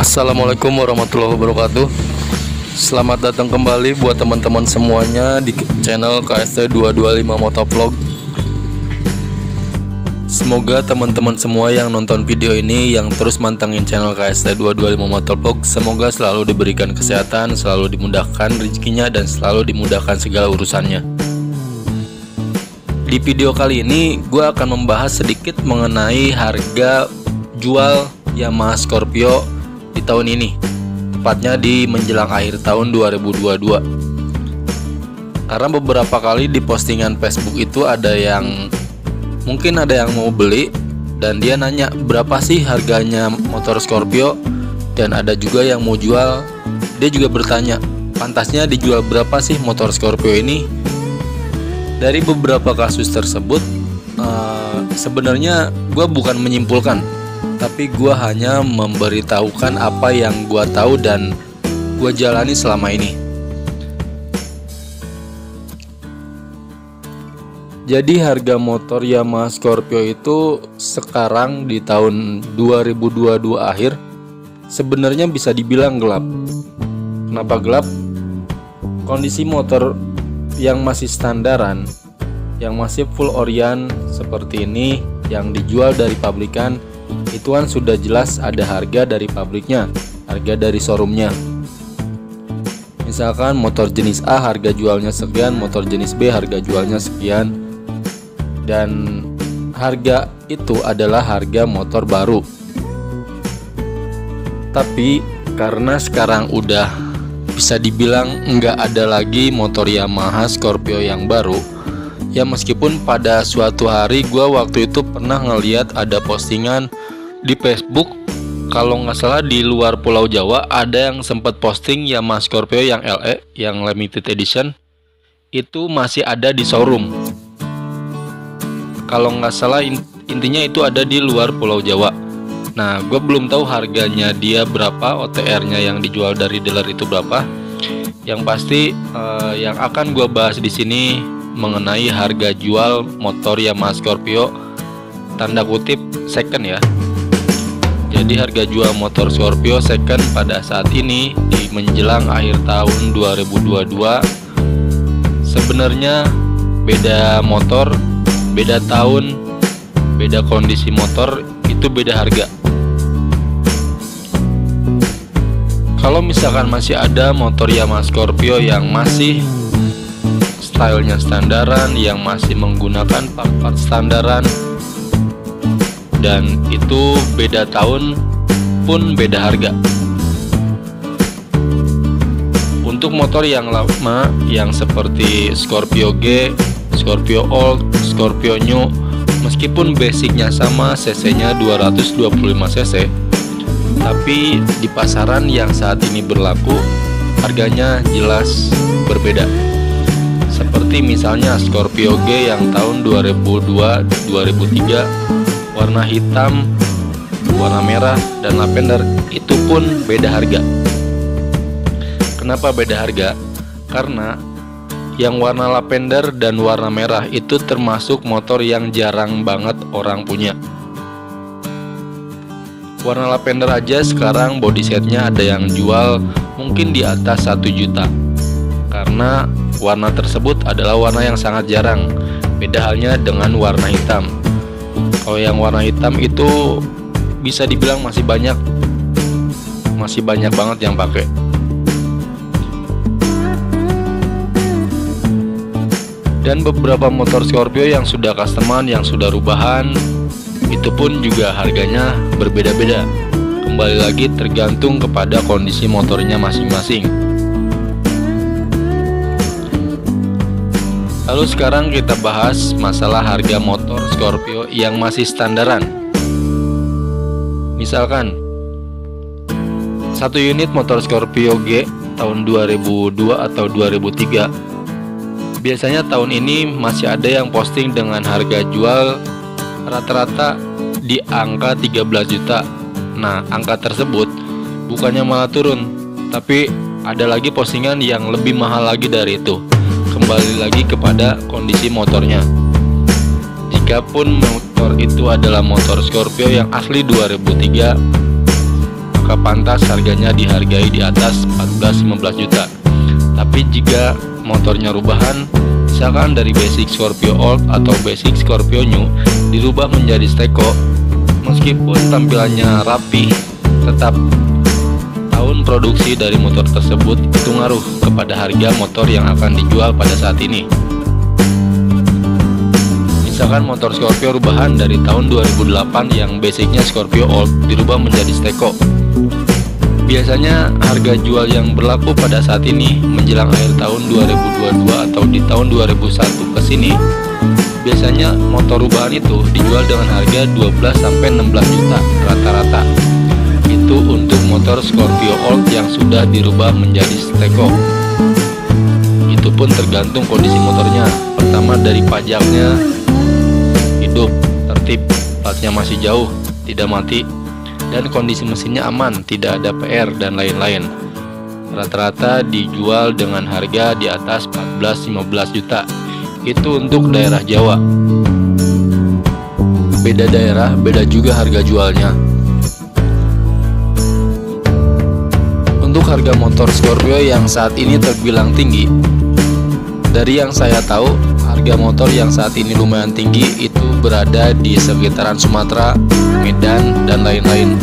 Assalamualaikum warahmatullahi wabarakatuh. Selamat datang kembali buat teman-teman semuanya di channel KST225 Motovlog. Semoga teman-teman semua yang nonton video ini, yang terus mantengin channel KST225 Motovlog, semoga selalu diberikan kesehatan, selalu dimudahkan rezekinya, dan selalu dimudahkan segala urusannya. Di video kali ini gue akan membahas sedikit mengenai harga jual Yamaha Scorpio di tahun ini, tepatnya di menjelang akhir tahun 2022. Karena beberapa kali di postingan Facebook itu ada yang mungkin ada yang mau beli dan dia nanya berapa sih harganya motor Scorpio, dan ada juga yang mau jual, dia juga bertanya pantasnya dijual berapa sih motor Scorpio ini. Dari beberapa kasus tersebut sebenarnya gue bukan menyimpulkan, tapi gue hanya memberitahukan apa yang gue tahu dan gue jalani selama ini. Jadi harga motor Yamaha Scorpio itu sekarang di tahun 2022 akhir sebenarnya bisa dibilang gelap. Kenapa gelap? Kondisi motor yang masih standaran, yang masih full orian seperti ini, yang dijual dari pabrikan, itu kan sudah jelas ada harga dari pabriknya, harga dari showroomnya. Misalkan motor jenis A harga jualnya sekian, motor jenis B harga jualnya sekian, dan harga itu adalah harga motor baru. Tapi karena sekarang udah bisa dibilang nggak ada lagi motor Yamaha Scorpio yang baru, ya meskipun pada suatu hari gue waktu itu pernah ngeliat ada postingan di Facebook, kalau nggak salah di luar Pulau Jawa ada yang sempat posting Yamaha Scorpio yang LE, yang limited edition, itu masih ada di showroom. Kalau nggak salah intinya itu ada di luar Pulau Jawa. Nah, gue belum tahu harganya dia berapa, OTR-nya yang dijual dari dealer itu berapa. Yang pasti yang akan gue bahas di sini mengenai harga jual motor Yamaha Scorpio tanda kutip second ya. Jadi harga jual motor Scorpio second pada saat ini di menjelang akhir tahun 2022 sebenarnya beda motor, beda tahun, beda kondisi motor, itu beda harga. Kalau misalkan masih ada motor Yamaha Scorpio yang masih stylenya standaran, yang masih menggunakan part-part standaran, dan itu beda tahun pun beda harga. Untuk motor yang lama yang seperti Scorpio G, Scorpio Old, Scorpio New, meskipun basicnya sama, cc-nya 225 cc, tapi di pasaran yang saat ini berlaku harganya jelas berbeda. Seperti misalnya Scorpio G yang tahun 2002-2003, warna hitam, warna merah, dan lavender, itu pun beda harga. Kenapa beda harga? Karena yang warna lavender dan warna merah itu termasuk motor yang jarang banget orang punya. Warna lavender aja sekarang body setnya ada yang jual mungkin di atas 1 juta, karena warna tersebut adalah warna yang sangat jarang. Beda halnya dengan warna hitam. Kalau yang warna hitam itu bisa dibilang masih banyak banget yang pakai. Dan beberapa motor Scorpio yang sudah customan, yang sudah rubahan, itu pun juga harganya berbeda-beda. Kembali lagi tergantung kepada kondisi motornya masing-masing. Lalu sekarang kita bahas masalah harga motor Scorpio yang masih standaran. Misalkan satu unit motor Scorpio G tahun 2002 atau 2003. Biasanya tahun ini masih ada yang posting dengan harga jual rata-rata di angka 13 juta. Nah, angka tersebut bukannya malah turun, tapi ada lagi postingan yang lebih mahal lagi dari itu. Kembali lagi kepada kondisi motornya. Jikapun motor itu adalah motor Scorpio yang asli 2003, maka pantas harganya dihargai di atas 14-15 juta. Tapi jika motornya rubahan, misalkan dari basic Scorpio Old atau basic Scorpio New dirubah menjadi Steko, meskipun tampilannya rapi, tetap tahun produksi dari motor tersebut itu ngaruh kepada harga motor yang akan dijual pada saat ini. Misalkan motor Scorpio rubahan dari tahun 2008 yang basicnya Scorpio Old dirubah menjadi Steko. Biasanya harga jual yang berlaku pada saat ini menjelang akhir tahun 2022 atau di tahun 2001 ke sini, biasanya motor rubahan itu dijual dengan harga 12-16 juta rata-rata. Itu untuk motor Scorpio Old yang sudah dirubah menjadi Steko. Itu pun tergantung kondisi motornya. Pertama dari pajaknya hidup, tertib, platnya masih jauh, tidak mati, dan kondisi mesinnya aman, tidak ada PR dan lain-lain. Rata-rata dijual dengan harga di atas 14-15 juta. Itu untuk daerah Jawa. Beda daerah, beda juga harga jualnya. Untuk harga motor Scorpio yang saat ini terbilang tinggi, dari yang saya tahu, harga motor yang saat ini lumayan tinggi itu berada di sekitaran Sumatera, Medan, dan lain-lain.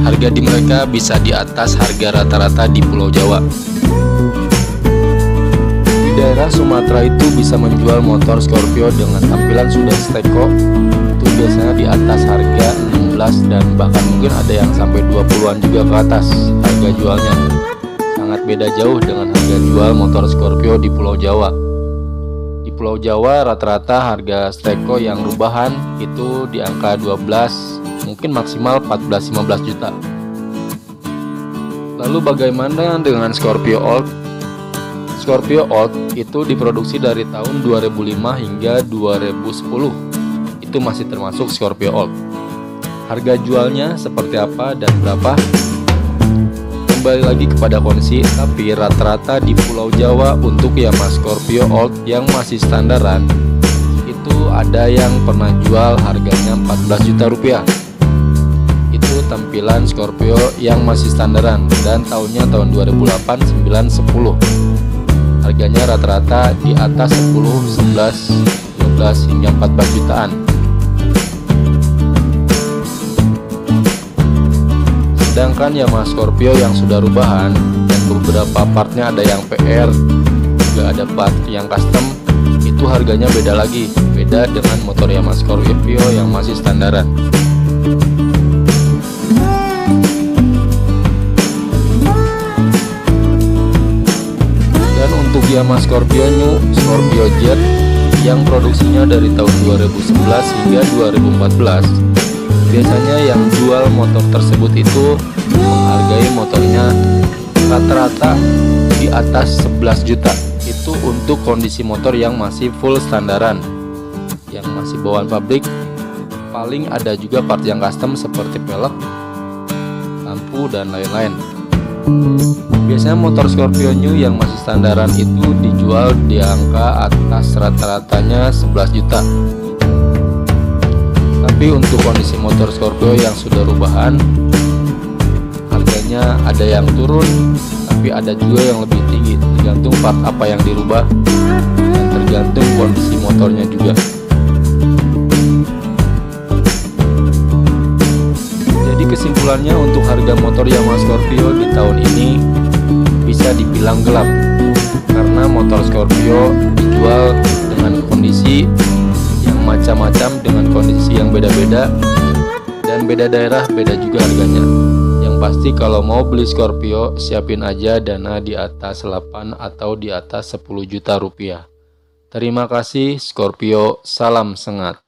Harga di mereka bisa di atas harga rata-rata di Pulau Jawa. Di daerah Sumatera itu bisa menjual motor Scorpio dengan tampilan sudah Steko, itu biasanya di atas harga 16 dan bahkan mungkin ada yang sampai 20-an juga ke atas harga jualnya. Sangat beda jauh dengan harga jual motor Scorpio di Pulau Jawa. Di Pulau Jawa rata-rata harga Steko yang rubahan itu di angka 12, mungkin maksimal 14-15 juta. Lalu bagaimana dengan Scorpio Old? Scorpio Old itu diproduksi dari tahun 2005 hingga 2010. Itu masih termasuk Scorpio Old. Harga jualnya seperti apa dan berapa? Kembali lagi kepada kondisi, tapi rata-rata di Pulau Jawa untuk Yamaha Scorpio Old yang masih standaran itu ada yang pernah jual harganya 14 juta rupiah. Itu tampilan Scorpio yang masih standaran dan tahunnya tahun 2008, 9, 10. Harganya rata-rata di atas 10, 11, 12 hingga 14 jutaan. Sedangkan Yamaha Scorpio yang sudah rubahan dan beberapa partnya ada yang PR, juga ada part yang custom, itu harganya beda lagi, beda dengan motor Yamaha Scorpio yang masih standaran. Dan untuk Yamaha Scorpio New, Scorpio Jet yang produksinya dari tahun 2011 hingga 2014, biasanya yang jual motor tersebut itu menghargai motornya rata-rata di atas 11 juta. Itu untuk kondisi motor yang masih full standaran, yang masih bawaan pabrik. Paling ada juga part yang custom seperti pelek, lampu, dan lain-lain. Biasanya motor Scorpio New yang masih standaran itu dijual di angka atas rata-ratanya 11 juta. Tapi untuk kondisi motor Scorpio yang sudah rubahan, harganya ada yang turun, tapi ada juga yang lebih tinggi, tergantung part apa yang dirubah dan tergantung kondisi motornya juga. Jadi kesimpulannya, untuk harga motor Yamaha Scorpio di tahun ini bisa dibilang gelap, karena motor Scorpio dijual dengan kondisi yang macam-macam, dengan kondisi yang beda-beda, dan beda daerah beda juga harganya. Yang pasti kalau mau beli Scorpio, siapin aja dana di atas 8 atau di atas 10 juta rupiah. Terima kasih Scorpio, salam sengat.